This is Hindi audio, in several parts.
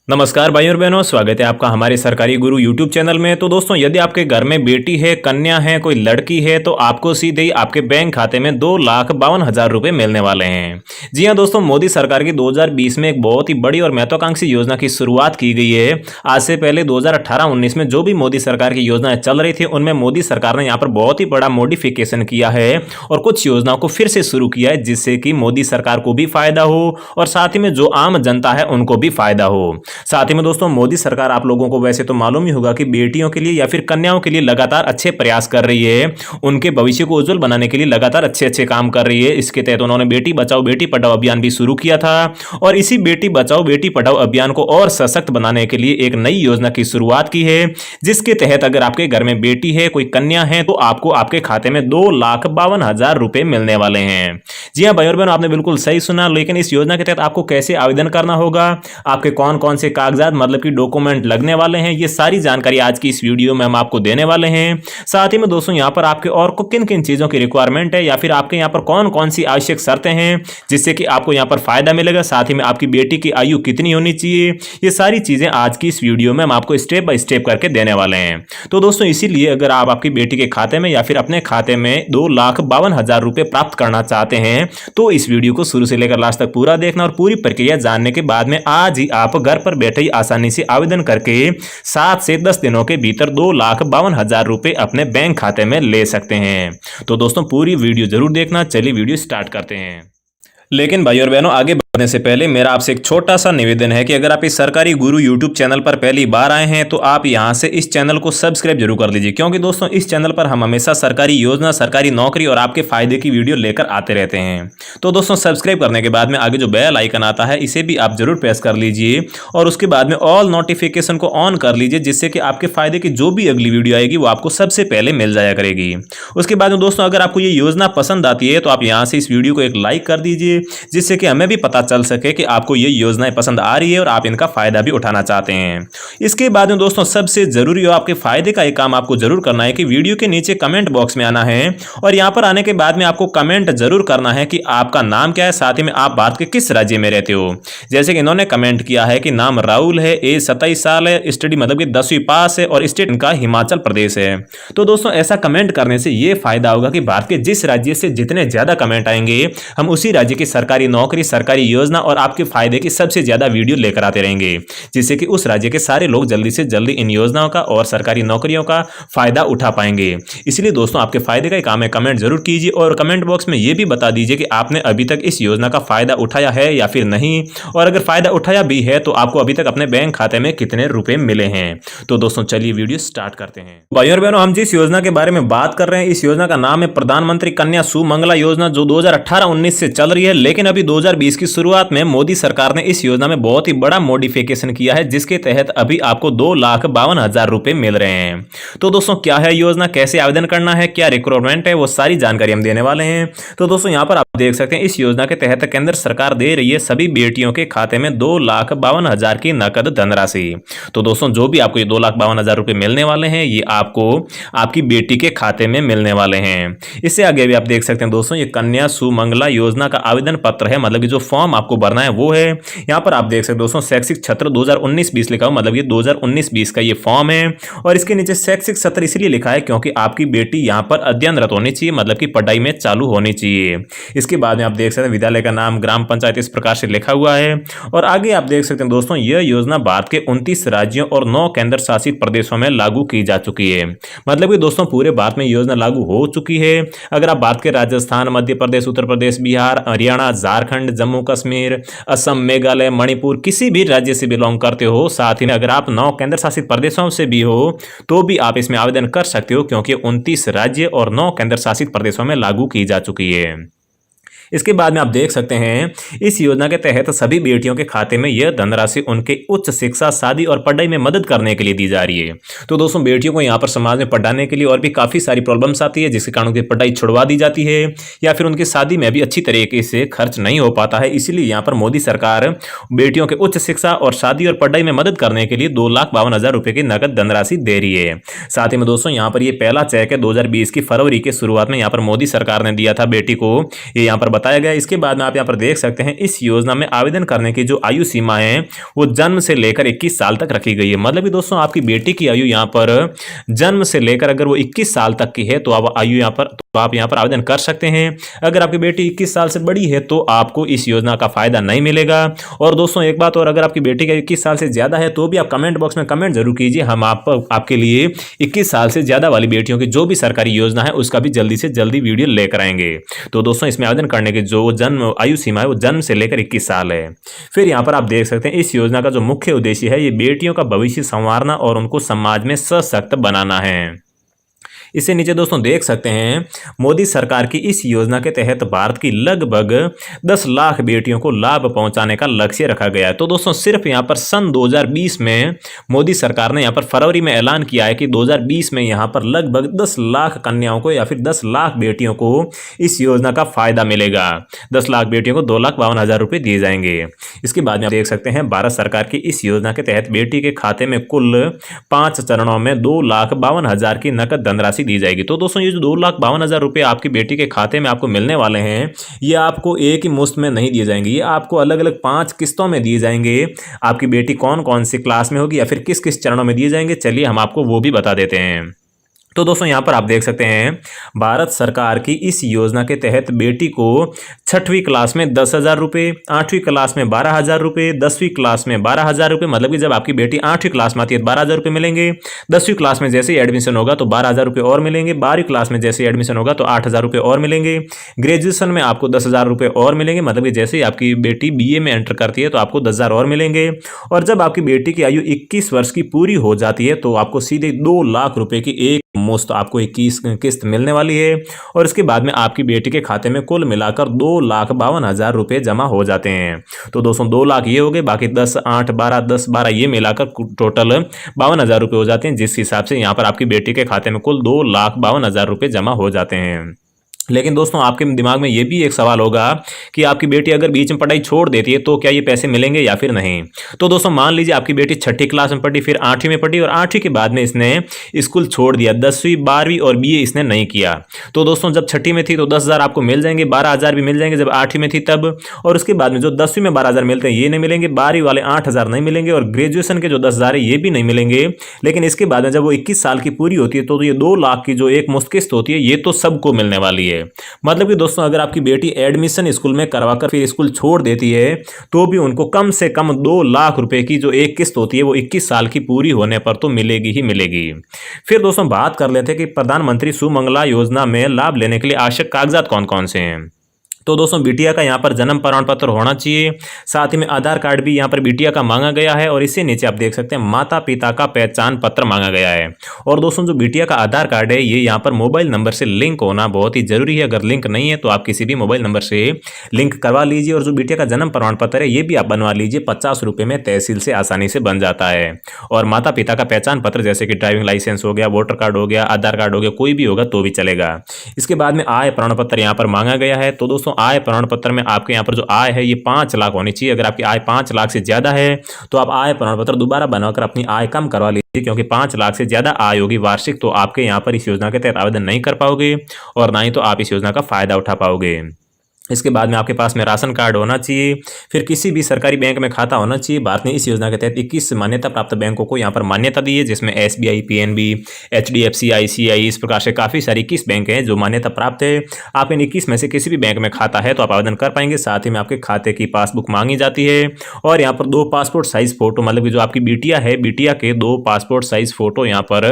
नमस्कार भाई और बहनों, स्वागत है आपका हमारे सरकारी गुरु यूट्यूब चैनल में। तो दोस्तों, यदि आपके घर में बेटी है, कन्या है, कोई लड़की है, तो आपको सीधे ही आपके बैंक खाते में 2,52,000 रुपए मिलने वाले हैं। जी हां दोस्तों, मोदी सरकार की 2020 में एक बहुत ही बड़ी और महत्वाकांक्षी योजना की शुरुआत की गई है। आज से पहले 2018-19 में जो भी मोदी सरकार की योजनाएं चल रही थी, उनमें मोदी सरकार ने यहाँ पर बहुत ही बड़ा मॉडिफिकेशन किया है और कुछ योजनाओं को फिर से शुरू किया है, जिससे कि मोदी सरकार को भी फायदा हो और साथ ही में जो आम जनता है उनको भी फायदा हो। साथ ही में दोस्तों, मोदी सरकार आप लोगों को वैसे तो मालूम ही होगा कि बेटियों के लिए या फिर कन्याओं के लिए लगातार अच्छे प्रयास कर रही है। उनके भविष्य को उज्जवल बनाने के लिए लगातार अच्छे काम कर रही है। इसके तहत उन्होंने बेटी बचाओ बेटी पढ़ाओ अभियान भी शुरू किया था और इसी बेटी बचाओ बेटी पढ़ाओ अभियान को और सशक्त बनाने के लिए एक नई योजना की शुरुआत की है, जिसके तहत अगर आपके घर में बेटी है, कोई कन्या है, तो आपको आपके खाते में 2,52,000 रुपए मिलने वाले हैं। जी हाँ भाई और बहनों, आपने बिल्कुल सही सुना। लेकिन इस योजना के तहत आपको कैसे आवेदन करना होगा, आपके कौन कौन से कागजात मतलब कि डॉक्यूमेंट लगने वाले हैं, ये सारी जानकारी आज की इस वीडियो में हम आपको देने वाले हैं। साथ ही में दोस्तों, यहाँ पर आपके और को किन किन चीजों की रिक्वायरमेंट है या फिर आपके यहाँ पर कौन कौन सी आवश्यक शर्तें हैं जिससे कि आपको यहाँ पर फायदा मिलेगा, साथ ही में आपकी बेटी की आयु कितनी होनी चाहिए, ये सारी चीजें आज की इस वीडियो में हम आपको स्टेप बाय स्टेप करके देने वाले हैं। तो दोस्तों, इसीलिए अगर आप आपकी बेटी के खाते में या फिर अपने खाते में 2,52,000 रुपए प्राप्त करना चाहते हैं, तो इस वीडियो को शुरू से लेकर लास्ट तक पूरा देखना और पूरी प्रक्रिया जानने के बाद में आज ही आप घर पर बैठे ही आसानी से आवेदन करके 7 से 10 दिनों के भीतर 2,52,000 रुपए अपने बैंक खाते में ले सकते हैं। तो दोस्तों, पूरी वीडियो जरूर देखना। चलिए वीडियो स्टार्ट करते हैं। लेकिन भाई और बहनों, आगे बढ़ने से पहले मेरा आपसे एक छोटा सा निवेदन है कि अगर आप इस सरकारी गुरु यूट्यूब चैनल पर पहली बार आए हैं तो आप यहां से इस चैनल को सब्सक्राइब जरूर कर लीजिए, क्योंकि दोस्तों इस चैनल पर हम हमेशा सरकारी योजना, सरकारी नौकरी और आपके फायदे की वीडियो लेकर आते रहते हैं। तो दोस्तों, सब्सक्राइब करने के बाद में आगे जो बेल आइकन आता है, इसे भी आप जरूर प्रेस कर लीजिए और उसके बाद में ऑल नोटिफिकेशन को ऑन कर लीजिए, जिससे कि आपके फायदे की जो भी अगली वीडियो आएगी वो आपको सबसे पहले मिल जाया करेगी। उसके बाद में दोस्तों, अगर आपको ये योजना पसंद आती है तो आप यहाँ से इस वीडियो को एक लाइक कर दीजिए, जिससे कि हमें भी पता चल सके कि आपको ये योजनाएं पसंद आ रही है और आप इनका फायदा भी उठाना चाहते हैं। इसके बाद में दोस्तों, सबसे जरूरी हो आपके फायदे का एक काम आपको जरूर करना है कि वीडियो के नीचे कमेंट बॉक्स में आना है और यहां पर आने के बाद में आपको कमेंट जरूर करना है कि आपका नाम क्या है, साथ ही में आप भारत के किस राज्य में रहते हो। जैसे कि इन्होंने कमेंट किया है कि नाम राहुल है, एज 27 साल है, स्टडी मतलब कि 10वीं पास है और स्टेट इनका हिमाचल प्रदेश है। तो दोस्तों, ऐसा कमेंट करने से यह फायदा होगा कि भारत के जिस राज्य से जितने ज्यादा कमेंट आएंगे, हम उसी राज्य की सरकारी नौकरी, सरकारी योजना और आपके फायदे की सबसे ज्यादा वीडियो लेकर आते रहेंगे, जिससे कि उस राज्य के सारे लोग जल्दी से जल्दी इन योजनाओं का और सरकारी नौकरियों का फायदा उठा पाएंगे। इसलिए दोस्तों, आपके फायदे का काम है, कमेंट जरूर कीजिए और कमेंट बॉक्स में यह भी बता दीजिए कि आपने अभी तक इस योजना का फायदा उठाया है या फिर नहीं, और अगर फायदा उठाया भी है तो आपको अभी तक अपने बैंक खाते में कितने रुपए मिले हैं। तो दोस्तों, चलिए वीडियो स्टार्ट करते हैं। भाई और बहनों, हम जिस योजना के बारे में बात कर रहे हैं, इस योजना का नाम है प्रधानमंत्री कन्या सुमंगला योजना, जो 2018-19 से चल रही है। लेकिन अभी 2020 की शुरुआत में मोदी सरकार ने इस योजना में बहुत ही बड़ा मॉडिफिकेशन किया है, जिसके तहत अभी आपको 2,52,000 रुपए मिल रहे हैं। तो दोस्तों, क्या है योजना, कैसे आवेदन करना है, क्या रिक्वायरमेंट है, वो सारी जानकारी हम देने वाले हैं। तो दोस्तों, यहां पर आप देख सकते हैं, इस योजना के तहत केंद्र सरकार दे रही है सभी बेटियों के खाते में 2,52,000 की नकद धनराशि। तो दोस्तों, जो भी आपको ये 2,52,000 रुपए मिलने वाले हैं, ये आपको आपकी बेटी के खाते में मिलने वाले हैं। इससे आगे भी आप देख सकते हैं दोस्तों, ये कन्या सुमंगला योजना का आवेदन पत्र है, मतलब कि जो फॉर्म आपको भरना है वो है। यहाँ पर आप देख सकते हैं दोस्तों, शैक्षिक सत्र 2019-20 लिखा हो, मतलब ये 2019-20 का ये फॉर्म है। और इसके नीचे शैक्षिक सत्र इसलिए लिखा है क्योंकि आपकी बेटी यहाँ पर अध्ययनरत होनी चाहिए, मतलब कि पढ़ाई में चालू होनी चाहिए। इसके बाद में आप देख सकते हैं विद्यालय का नाम, ग्राम पंचायत, इस प्रकार से लिखा हुआ है। और आगे आप देख सकते हैं दोस्तों, यह योजना भारत के 29 राज्यों और 9 केंद्र शासित प्रदेशों में लागू की जा चुकी है। मतलब कि दोस्तों, पूरे भारत में योजना लागू हो चुकी है। अगर आप भारत के राजस्थान, मध्य प्रदेश, उत्तर प्रदेश, बिहार, हरियाणा, झारखंड, जम्मू कश्मीर, असम, मेघालय, मणिपुर, किसी भी राज्य से बिलोंग करते हो, साथ ही अगर आप 9 केंद्र शासित प्रदेशों से भी हो, तो भी आप इसमें आवेदन कर सकते हो, क्योंकि 29 राज्य और 9 केंद्र शासित प्रदेशों में लागू की जा चुकी है। इसके बाद में आप देख सकते हैं, इस योजना के तहत सभी बेटियों के खाते में यह धनराशि उनके उच्च शिक्षा, शादी और पढ़ाई में मदद करने के लिए दी जा रही है। तो दोस्तों, बेटियों को यहाँ पर समाज में पढ़ाने के लिए और भी काफ़ी सारी प्रॉब्लम्स आती है, जिसके कारण उनकी पढ़ाई छुड़वा दी जाती है या फिर उनकी शादी में भी अच्छी तरीके से खर्च नहीं हो पाता है। इसीलिए यहाँ पर मोदी सरकार बेटियों के उच्च शिक्षा और शादी और पढ़ाई में मदद करने के लिए 2,52,000 रुपए की नकद धनराशि दे रही है। साथ ही में दोस्तों, यहाँ पर ये पहला चेक है 2020 की फरवरी के शुरुआत में यहाँ पर मोदी सरकार ने दिया था बेटी को। ये यहाँ पर बताया गया। इसके बाद में आप यहाँ पर देख सकते हैं इस योजना में आवेदन करने की जो आयु सीमा है वो जन्म से लेकर 21 साल तक रखी गई है। मतलब कि दोस्तों आपकी बेटी की आयु यहाँ पर जन्म से लेकर अगर वो 21 साल तक की है तो आप यहाँ पर आवेदन कर सकते हैं। अगर आपकी बेटी 21 साल से बड़ी है तो आपको इस योजना का फायदा नहीं मिलेगा। और दोस्तों एक बात और, अगर आपकी बेटी का 21 साल से ज्यादा है तो भी आप कमेंट बॉक्स में कमेंट जरूर कीजिए, हम आपके लिए 21 साल से ज्यादा वाली बेटियों की जो भी सरकारी योजना है उसका भी जल्दी से जल्दी वीडियो लेकर आएंगे। तो दोस्तों इसमें आवेदन करने की जो जन्म आयु सीमा है वो जन्म से लेकर 21 साल है। फिर यहाँ पर आप देख सकते हैं इस योजना का जो मुख्य उद्देश्य है ये बेटियों का भविष्य संवारना और उनको समाज में सशक्त बनाना है। इससे नीचे दोस्तों देख सकते हैं मोदी सरकार की इस योजना के तहत भारत की लगभग 10 लाख बेटियों को लाभ पहुंचाने का लक्ष्य रखा गया है। तो दोस्तों सिर्फ यहाँ पर सन 2020 में मोदी सरकार ने यहाँ पर फरवरी में ऐलान किया है कि 2020 में यहाँ पर लगभग 10 लाख कन्याओं को या फिर 10 लाख बेटियों को इस योजना का फायदा मिलेगा। 10 लाख बेटियों को 2,52,000 रुपये दिए जाएंगे। इसके बाद में आप देख सकते हैं भारत सरकार की इस योजना के तहत बेटी के खाते में कुल 5 चरणों में 2,52,000 की नकद धनराशि दी जाएगी। तो दोस्तों ये जो 2,52,000 रुपए आपकी बेटी के खाते में आपको मिलने वाले हैं ये आपको एक ही मुश्त में नहीं दिए जाएंगे, ये आपको अलग अलग 5 किस्तों में दिए जाएंगे। आपकी बेटी कौन कौन सी क्लास में होगी या फिर किस किस चरणों में दिए जाएंगे, चलिए हम आपको वो भी बता देते हैं। तो दोस्तों यहाँ पर आप देख सकते हैं भारत सरकार की इस योजना के तहत बेटी को 6वीं क्लास में 10,000 रुपये, 8वीं क्लास में 12,000 रुपये, 10वीं क्लास में 12,000 रुपये, मतलब कि जब आपकी बेटी 8वीं क्लास में आती है 12,000 रुपये मिलेंगे। 10वीं क्लास में जैसे ही एडमिशन होगा तो 12,000 रुपये और मिलेंगे। 12वीं क्लास में जैसे ही एडमिशन होगा तो 8,000 रुपये और मिलेंगे। ग्रेजुएशन में आपको 10,000 रुपये और मिलेंगे, मतलब कि जैसे ही आपकी बेटी BA में एंटर करती है तो आपको 10,000 और मिलेंगे। और जब आपकी बेटी की आयु 21 वर्ष की पूरी हो जाती है तो आपको सीधे 2 लाख रुपये की एक मुश्त आपको 21 किस्त मिलने वाली है। और इसके बाद में आपकी बेटी के खाते में कुल मिलाकर 2,52,000 रुपये जमा हो जाते हैं। तो दोस्तों 2 लाख ये हो गए, बाकी 10, 8, 12, 10, 12 ये मिलाकर टोटल 52,000 रुपये हो जाते हैं, जिस हिसाब से यहाँ पर आपकी बेटी के खाते में कुल 2,52,000 रुपये जमा हो जाते हैं। लेकिन दोस्तों आपके दिमाग में ये भी एक सवाल होगा कि आपकी बेटी अगर बीच में पढ़ाई छोड़ देती है तो क्या ये पैसे मिलेंगे या फिर नहीं। तो दोस्तों मान लीजिए आपकी बेटी 6ठी क्लास में पढ़ी, फिर 8वीं में पढ़ी और 8वीं के बाद में इसने स्कूल छोड़ दिया, 10वीं 12वीं और BA इसने नहीं किया। तो दोस्तों जब 6ठी में थी तो 10,000 आपको मिल जाएंगे, 12,000 भी मिल जाएंगे जब 8वीं में थी तब। और उसके बाद में जो 10वीं में 12,000 मिलते हैं ये नहीं मिलेंगे, 12वीं वाले 8,000 नहीं मिलेंगे और ग्रेजुएशन के जो 10,000 है ये भी नहीं मिलेंगे। लेकिन इसके बाद में जब वो 21 साल की पूरी होती है तो ये 2 लाख की जो एक मुश्त किस्त होती है ये तो सबको मिलने वाली है। मतलब दोस्तों अगर आपकी बेटी एडमिशन स्कूल में करवाकर फिर स्कूल छोड़ देती है तो भी उनको कम से कम 2 लाख रुपए की जो एक किस्त होती है वो 21 साल की पूरी होने पर तो मिलेगी ही मिलेगी। फिर दोस्तों बात कर लेते हैं कि प्रधानमंत्री सुमंगला योजना में लाभ लेने के लिए आवश्यक कागजात कौन कौन से हैं। तो दोस्तों बिटिया का यहाँ पर जन्म प्रमाण पत्र होना चाहिए, साथ ही में आधार कार्ड भी यहाँ पर बिटिया का मांगा गया है। और इससे नीचे आप देख सकते हैं माता पिता का पहचान पत्र मांगा गया है। और दोस्तों जो बिटिया का आधार कार्ड है ये यहाँ पर मोबाइल नंबर से लिंक होना बहुत ही जरूरी है। अगर लिंक नहीं है तो आप किसी भी मोबाइल नंबर से लिंक करवा लीजिए। और जो बिटिया का जन्म प्रमाण पत्र है ये भी आप बनवा लीजिए, 50 रुपये में तहसील से आसानी से बन जाता है। और माता पिता का पहचान पत्र जैसे कि ड्राइविंग लाइसेंस हो गया, वोटर कार्ड हो गया, आधार कार्ड हो गया, कोई भी होगा तो भी चलेगा। इसके बाद में आय प्रमाण पत्र यहाँ पर मांगा गया है। तो दोस्तों आय प्रमाण पत्र में आपके यहाँ पर जो आय है ये 5 लाख होनी चाहिए। अगर आपकी आय 5 लाख से ज्यादा है तो आप आय प्रमाण पत्र दोबारा बनाकर अपनी आय कम करवा लीजिए, क्योंकि 5 लाख से ज्यादा आय होगी वार्षिक तो आपके यहाँ पर इस योजना के तहत आवेदन नहीं कर पाओगे और ना ही तो आप इस योजना का फायदा उठा पाओगे। इसके बाद में आपके पास में राशन कार्ड होना चाहिए, फिर किसी भी सरकारी बैंक में खाता होना चाहिए। भारत ने इस योजना के तहत 21 मान्यता प्राप्त बैंकों को यहाँ पर मान्यता दी है, जिसमें SBI, PNB, HDFC, ICICI, इस प्रकार से काफ़ी सारी 21 बैंक हैं जो मान्यता प्राप्त है। आप इन 21 में से किसी भी बैंक में खाता है तो आप आवेदन कर पाएंगे। साथ ही में आपके खाते की पासबुक मांगी जाती है और यहाँ पर 2 पासपोर्ट साइज फोटो, मतलब कि जो आपकी बिटिया है बिटिया के 2 पासपोर्ट साइज फोटो यहाँ पर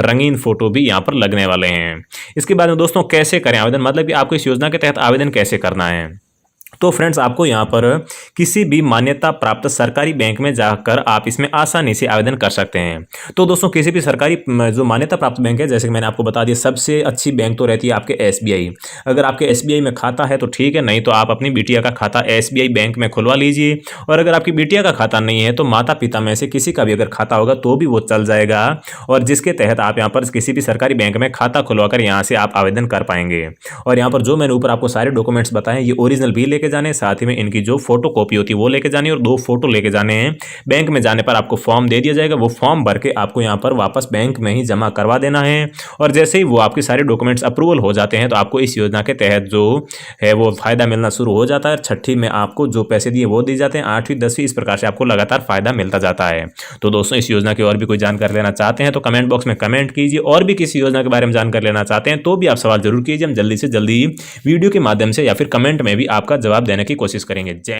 रंगीन फोटो भी यहाँ पर लगने वाले हैं। इसके बाद में दोस्तों कैसे करें आवेदन, मतलब कि आपको इस योजना के तहत आवेदन कैसे करना है। तो फ्रेंड्स आपको यहाँ पर किसी भी मान्यता प्राप्त सरकारी बैंक में जाकर आप इसमें आसानी से आवेदन कर सकते हैं। तो दोस्तों किसी भी सरकारी जो मान्यता प्राप्त बैंक है, जैसे कि मैंने आपको बता दिया, सबसे अच्छी बैंक तो रहती है आपके SBI। अगर आपके SBI में खाता है तो ठीक है, नहीं तो आप अपनी बिटिया का खाता SBI बैंक में खुलवा लीजिए। और अगर आपकी बिटिया का खाता नहीं है तो माता पिता में से किसी का भी अगर खाता होगा तो भी वो चल जाएगा, और जिसके तहत आप यहाँ पर किसी भी सरकारी बैंक में खाता खुलवा कर यहाँ से आप आवेदन कर पाएंगे। और यहाँ पर जो मैंने ऊपर आपको सारे डॉक्यूमेंट्स बताए ये ओरिजिनल भी लेके लेके जाने, साथ ही में इनकी जो फोटो कॉपी होती है वो लेके जानी और 2 फोटो लेके जाने हैं। बैंक में जाने पर आपको फॉर्म दे दिया जाएगा, वो फॉर्म भर के आपको यहाँ पर वापस बैंक में ही जमा करवा देना है। और जैसे ही वो आपके सारे डॉक्यूमेंट्स अप्रूवल हो जाते हैं तो आपको इस योजना के तहत जो है वो फायदा मिलना शुरू हो जाता है। छठी में आपको जो पैसे दिए वो दिए जाते हैं, 8वीं 10वीं इस प्रकार से आपको लगातार फायदा मिलता जाता है। तो दोस्तों इस योजना की और भी कोई जानकारी लेना चाहते हैं तो कमेंट बॉक्स में कमेंट कीजिए, और भी किसी योजना के बारे में जानकारी लेना चाहते हैं तो भी आप सवाल जरूर कीजिए, हम जल्दी से जल्दी वीडियो के माध्यम से या फिर कमेंट में भी आपका जवाब देने की कोशिश करेंगे। जय